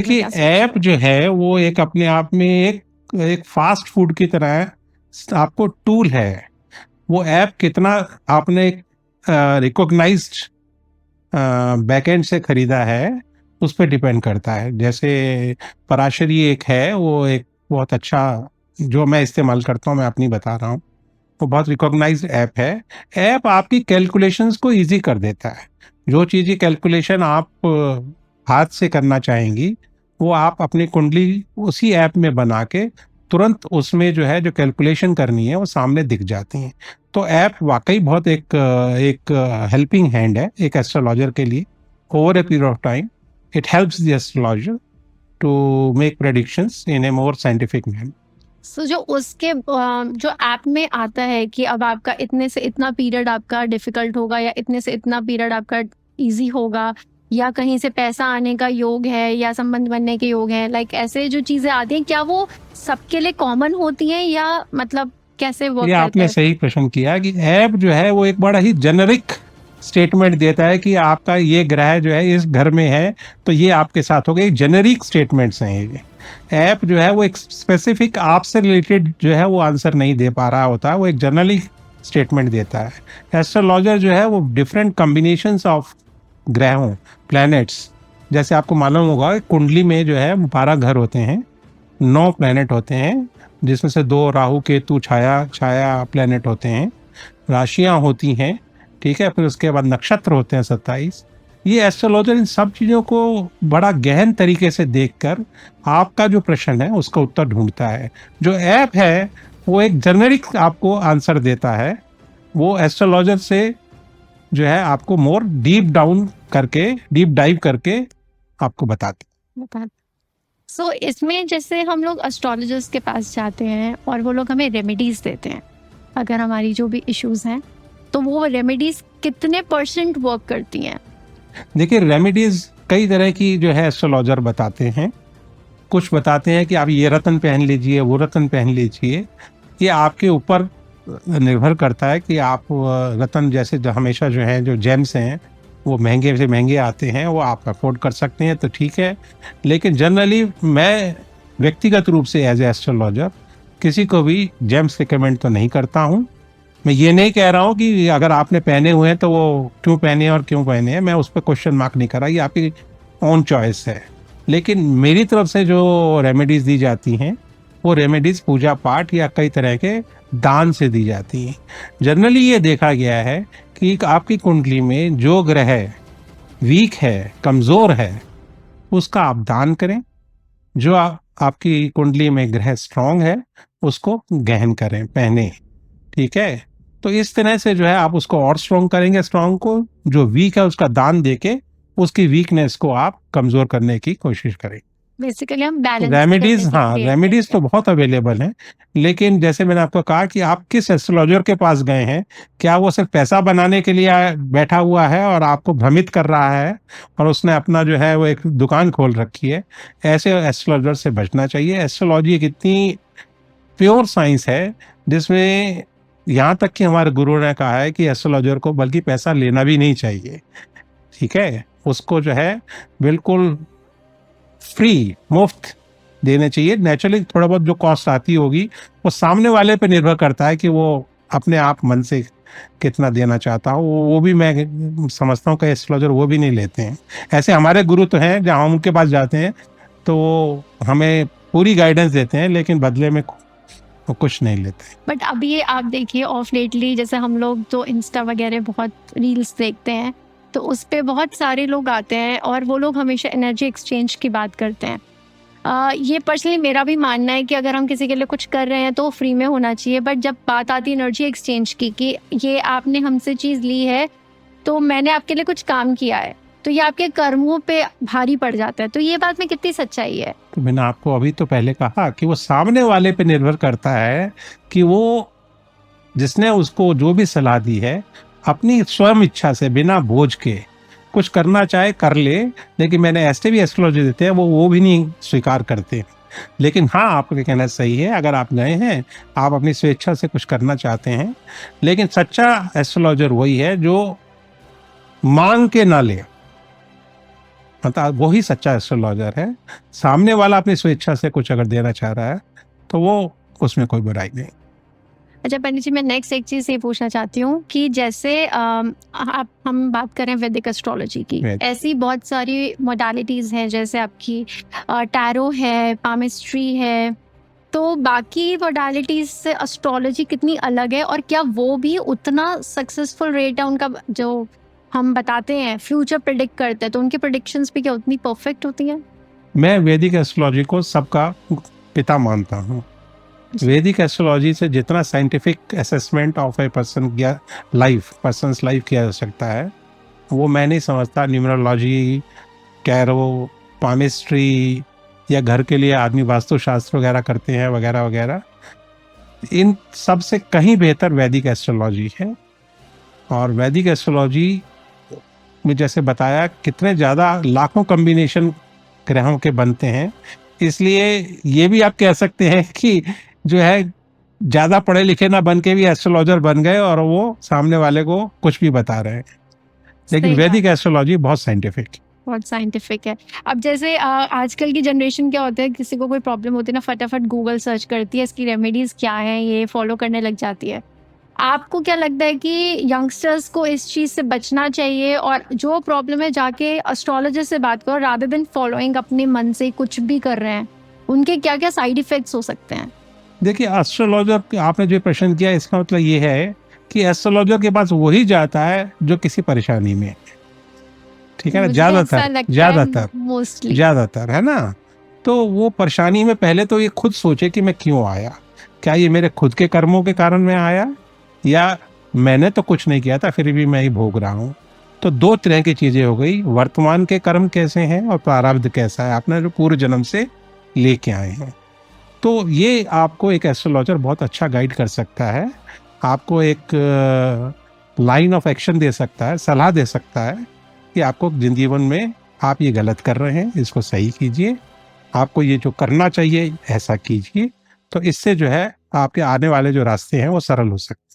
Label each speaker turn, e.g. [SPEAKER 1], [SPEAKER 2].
[SPEAKER 1] मैं
[SPEAKER 2] देखिए,
[SPEAKER 1] क्या सोचती
[SPEAKER 2] ऐप
[SPEAKER 1] हूँ।
[SPEAKER 2] जो है वो एक अपने आप में एक एक फास्ट फूड की तरह है, आपको टूल है। वो ऐप कितना आपने रिकॉग्नाइज्ड बैकएंड से खरीदा है, उस पे डिपेंड करता है। जैसे पराशरी एक है, वो एक बहुत अच्छा, जो मैं इस्तेमाल करता हूँ, मैं अपनी बता रहा हूँ, वो बहुत रिकॉग्नाइज्ड ऐप है। ऐप आपकी कैलकुलेशंस को ईज़ी कर देता है। जो चीज़ें कैलकुलेशन आप हाथ से करना चाहेंगी, वो आप अपनी कुंडली उसी ऐप में बना के तुरंत उसमें जो है जो कैलकुलेशन करनी है वो सामने दिख जाती हैं। तो ऐप वाक़ई बहुत एक हेल्पिंग हैंड है एक एस्ट्रोलॉजर के लिए। Over a period of time it helps the astrologer to make predictions in a more scientific manner.
[SPEAKER 1] So जो उसके जो ऐप में आता है कि अब आपका इतने से इतना पीरियड आपका डिफिकल्ट होगा या इतने से इतना पीरियड आपका इजी होगा या कहीं से पैसा आने का योग है या संबंध बनने के योग है, लाइक ऐसे जो चीजें आती हैं, क्या वो सबके लिए कॉमन होती हैं या मतलब कैसे
[SPEAKER 2] ये
[SPEAKER 1] वर्क करता
[SPEAKER 2] आपने
[SPEAKER 1] है?
[SPEAKER 2] सही प्रश्न किया कि ऐप जो है वो एक बड़ा ही जेनरिक स्टेटमेंट देता है कि आपका ये ग्रह जो है इस घर में है, तो ये आपके साथ होगा। ये जेनरिक स्टेटमेंट्स हैं ये। ऐप जो है वो एक स्पेसिफिक आपसे रिलेटेड जो है वो आंसर नहीं दे पा रहा होता है, वो एक जनरली स्टेटमेंट देता है। एस्ट्रोलॉजर जो है वो डिफरेंट कॉम्बिनेशंस ऑफ ग्रहों, प्लैनेट्स, जैसे आपको मालूम होगा कुंडली में जो है 12 घर होते हैं, 9 प्लैनेट होते हैं, जिसमें से 2 राहु केतु छाया छाया प्लैनेट होते हैं, राशियां होती हैं, ठीक है, फिर उसके बाद नक्षत्र होते हैं 27। ये एस्ट्रोलॉजर इन सब चीज़ों को बड़ा गहन तरीके से देखकर आपका जो प्रश्न है उसका उत्तर ढूंढता है। जो ऐप है वो एक जेनेरिक आपको आंसर देता है, वो एस्ट्रोलॉजर से जो है आपको मोर डीप डाइव करके आपको बताते।
[SPEAKER 1] बता। सो इसमें जैसे हम लोग एस्ट्रोलॉजर्स के पास जाते हैं और वो लोग हमें रेमेडीज देते हैं अगर हमारी जो भी इश्यूज हैं, तो वो रेमेडीज कितने परसेंट वर्क करती हैं?
[SPEAKER 2] देखिए, रेमेडीज कई तरह की जो है एस्ट्रोलॉजर बताते हैं। कुछ बताते हैं कि आप ये रत्न पहन लीजिए, वो रत्न पहन लीजिए। ये आपके ऊपर निर्भर करता है कि आप रत्न जैसे जो हमेशा जो है जो जेम्स हैं वो महंगे से महंगे आते हैं, वो आप अफोर्ड कर सकते हैं तो ठीक है। लेकिन जनरली मैं व्यक्तिगत रूप से एज ए एस्ट्रोलॉजर किसी को भी जेम्स रिकमेंड तो नहीं करता हूँ। मैं ये नहीं कह रहा हूँ कि अगर आपने पहने हुए हैं तो वो क्यों पहने हैं और क्यों पहने हैं, मैं उस पर क्वेश्चन मार्क नहीं कर रहा, ये आपकी ओन चॉइस है। लेकिन मेरी तरफ से जो रेमेडीज दी जाती हैं वो रेमेडीज पूजा पाठ या कई तरह के दान से दी जाती हैं। जनरली ये देखा गया है कि आपकी कुंडली में जो ग्रह वीक है, कमजोर है, उसका आप दान करें। जो आपकी कुंडली में ग्रह स्ट्रांग है उसको गहन करें, पहने, ठीक है। तो इस तरह से जो है आप उसको और स्ट्रॉन्ग करेंगे, स्ट्रॉन्ग को, जो वीक है उसका दान देके उसकी वीकनेस को आप कमजोर करने की कोशिश करें।
[SPEAKER 1] बेसिकली हम बैलेंस
[SPEAKER 2] रेमेडीज,
[SPEAKER 1] स्टेबिलिटी
[SPEAKER 2] हाँ,
[SPEAKER 1] क्रिएट
[SPEAKER 2] रेमेडीज
[SPEAKER 1] करते
[SPEAKER 2] तो
[SPEAKER 1] हैं।
[SPEAKER 2] बहुत अवेलेबल हैं। लेकिन जैसे मैंने आपको कहा कि आप किस एस्ट्रोलॉजर के पास गए हैं, क्या वो सिर्फ पैसा बनाने के लिए बैठा हुआ है और आपको भ्रमित कर रहा है और उसने अपना जो है वो एक दुकान खोल रखी है, ऐसे एस्ट्रोलॉजर से बचना चाहिए। एस्ट्रोलॉजी एक इतनी प्योर साइंस है जिसमें यहाँ तक कि हमारे गुरु ने कहा है कि एस्ट्रोलॉजर को बल्कि पैसा लेना भी नहीं चाहिए, ठीक है। उसको जो है बिल्कुल फ्री, मुफ्त देने चाहिए। नेचुरली थोड़ा बहुत जो कॉस्ट आती होगी वो सामने वाले पे निर्भर करता है कि वो अपने आप मन से कितना देना चाहता हो। वो भी मैं समझता हूँ कि एस्ट्रोलॉजर वो भी नहीं लेते हैं। ऐसे हमारे गुरु तो हैं जहाँ हम उनके पास जाते हैं तो वो हमें पूरी गाइडेंस देते हैं, लेकिन बदले में वो कुछ नहीं लेते।
[SPEAKER 1] बट अभी आप देखिए ऑफ लेटली, जैसे हम लोग तो इंस्टा वगैरह बहुत रील्स देखते हैं, तो उस पे बहुत सारे लोग आते हैं और वो लोग हमेशा एनर्जी एक्सचेंज की बात करते हैं। ये पर्सनली मेरा भी मानना है कि अगर हम किसी के लिए कुछ कर रहे हैं तो फ्री में होना चाहिए, बट जब बात आती है एनर्जी एक्सचेंज की कि ये आपने हमसे चीज़ ली है तो मैंने आपके लिए कुछ काम किया है, तो ये आपके कर्मों पे भारी पड़ जाता है, तो ये बात में कितनी सच्चाई है?
[SPEAKER 2] तो मैंने आपको अभी तो पहले कहा कि वो सामने वाले पे निर्भर करता है कि वो जिसने उसको जो भी सलाह दी है अपनी स्वयं इच्छा से बिना बोझ के कुछ करना चाहे कर ले। लेकिन मैंने ऐसे भी एस्ट्रोलॉजी देते हैं वो भी नहीं स्वीकार करते। लेकिन हाँ, आपका कहना सही है, अगर आप गए हैं, आप अपनी स्वेच्छा से कुछ करना चाहते हैं, लेकिन सच्चा एस्ट्रोलॉजर वही है जो मांग के ना ले। मतलब वही सच्चा एस्ट्रोलॉजर है। सामने वाला अपनी स्वेच्छा से कुछ अगर देना चाह रहा है तो वो उसमें कोई बुराई नहीं।
[SPEAKER 1] अच्छा पंडित जी, मैं नेक्स्ट एक चीज़ ये पूछना चाहती हूँ कि जैसे आप हम बात करें वैदिक एस्ट्रोलॉजी की,
[SPEAKER 2] Right.
[SPEAKER 1] ऐसी बहुत सारी मोडालिटीज़ हैं, जैसे आपकी टैरो है, पामिस्ट्री है, तो बाकी मोडालिटीज़ से एस्ट्रोलॉजी कितनी अलग है और क्या वो भी उतना सक्सेसफुल रेट है उनका? जो हम बताते हैं फ्यूचर प्रिडिक्ट करते हैं, तो उनकी प्रिडिक्शंस भी क्या उतनी परफेक्ट होती हैं?
[SPEAKER 2] मैं वैदिक एस्ट्रोलॉजी को सबका पिता मानता हूँ। वैदिक एस्ट्रोलॉजी से जितना scientific assessment of a person या पर्सन्स लाइफ किया जा सकता है, वो मैं नहीं समझता न्यूमरोलॉजी, टैरो, पामिस्ट्री या घर के लिए आदमी वास्तुशास्त्र वगैरह करते हैं वगैरह वगैरह, इन सब से कहीं बेहतर वैदिक एस्ट्रोलॉजी है। और वैदिक एस्ट्रोलॉजी में जैसे बताया कितने ज़्यादा लाखों कॉम्बिनेशन ग्रहों के बनते हैं, इसलिए ये भी आप कह सकते हैं कि जो है ज़्यादा पढ़े लिखे ना बन के भी एस्ट्रोलॉजर बन गए और वो सामने वाले को कुछ भी बता रहे हैं। लेकिन
[SPEAKER 1] सही
[SPEAKER 2] वैदिक
[SPEAKER 1] बात।
[SPEAKER 2] एस्ट्रोलॉजी बहुत साइंटिफिक है।
[SPEAKER 1] बहुत साइंटिफिक है। अब जैसे आजकल की जनरेशन क्या होता है, किसी को कोई प्रॉब्लम होती है ना, फटाफट गूगल सर्च करती है, इसकी रेमेडीज क्या है, ये फॉलो करने लग जाती है। आपको क्या लगता है कि यंगस्टर्स को इस चीज़ से बचना चाहिए और जो प्रॉब्लम है जाके एस्ट्रोलॉजर से बात करो रादर देन फॉलोइंग अपने मन से कुछ भी कर रहे हैं, उनके क्या क्या साइड इफेक्ट्स हो सकते हैं?
[SPEAKER 2] देखिए, एस्ट्रोलॉजर आपने जो प्रश्न किया इसका मतलब ये है कि एस्ट्रोलॉजर के पास वही जाता है जो किसी परेशानी में है। ठीक है ना,
[SPEAKER 1] मुझे ऐसा
[SPEAKER 2] ज्यादातर
[SPEAKER 1] लगता है
[SPEAKER 2] ज्यादातर
[SPEAKER 1] मोस्टली।
[SPEAKER 2] ज्यादातर है ना। तो वो परेशानी में पहले तो ये खुद सोचे कि मैं क्यों आया, क्या ये मेरे खुद के कर्मों के कारण मैं आया या मैंने तो कुछ नहीं किया था फिर भी मैं ही भोग रहा हूँ। तो दो तरह की चीजें हो गई, वर्तमान के कर्म कैसे हैं और प्रारब्ध कैसा है आपने जो पूर्व जन्म से लेके आए हैं। तो ये आपको एक एस्ट्रोलॉजर बहुत अच्छा गाइड कर सकता है, आपको एक लाइन ऑफ एक्शन दे सकता है, सलाह दे सकता है कि आपको जीवन में आप ये गलत कर रहे हैं, इसको सही कीजिए, आपको ये जो करना चाहिए ऐसा कीजिए। तो इससे जो है आपके आने वाले जो रास्ते हैं वो सरल हो सकते हैं।